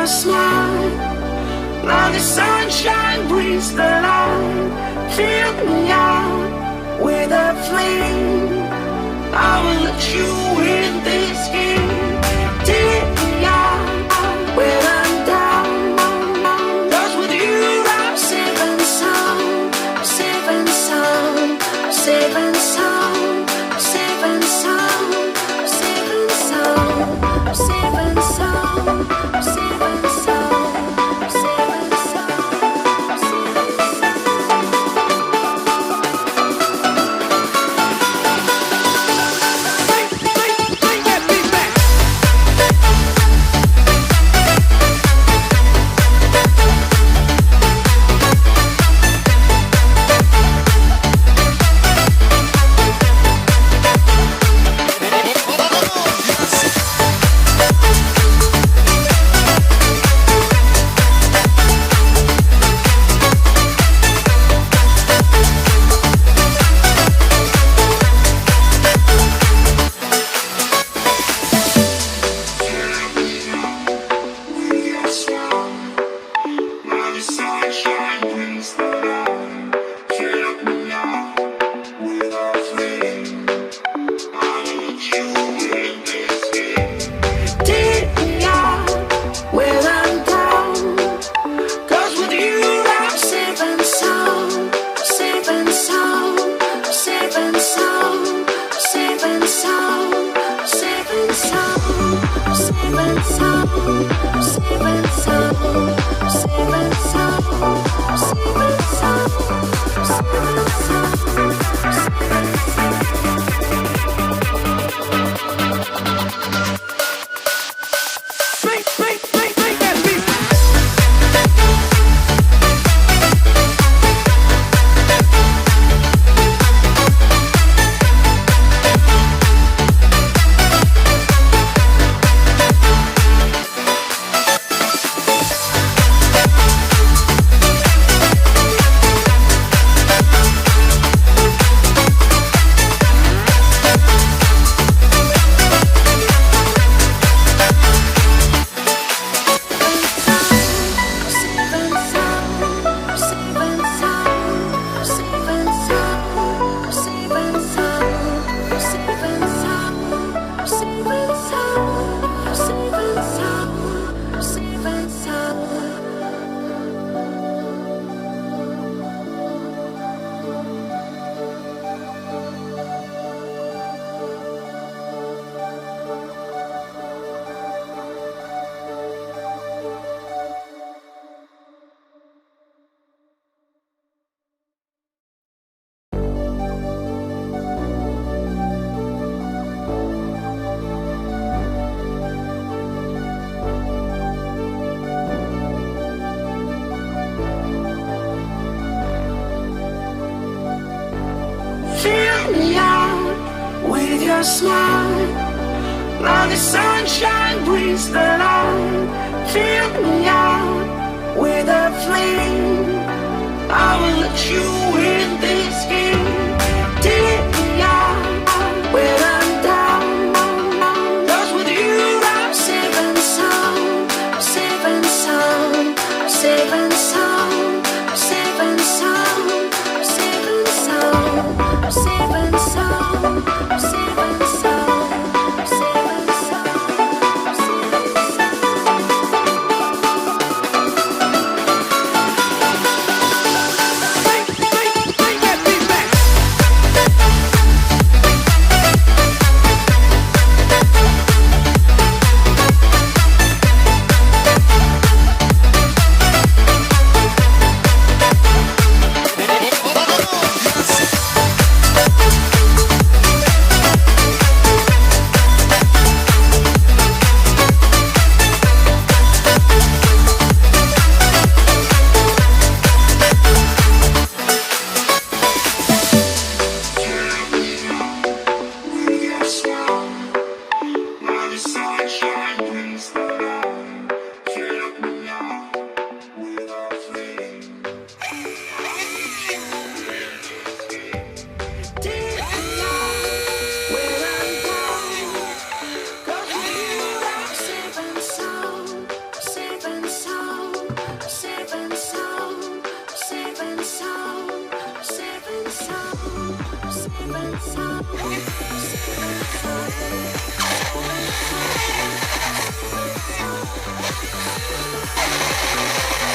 your smile, now the sunshine brings the light. Fill me out with a flame, I will let you in this game. Take me out when I'm down, 'cause with you I'm safe and sound, safe and sound, safe and sound, safe and sound, safe and sound, safe and sound, safe and sound, safe and sound. Fill me out with your smile, now the sunshine brings the light. Fill me out with a flame, I will let you in this game. Take me out when I'm down, 'cause with you I'm safe and sound, safe and sound, safe and sound, safe and sound, safe and sound, safe and sound, safe and sound, safe and sound, safe and sound. Bring that beat back. safe and sound, safe and sound, safe and sound, safe and sound, safe and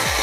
sound.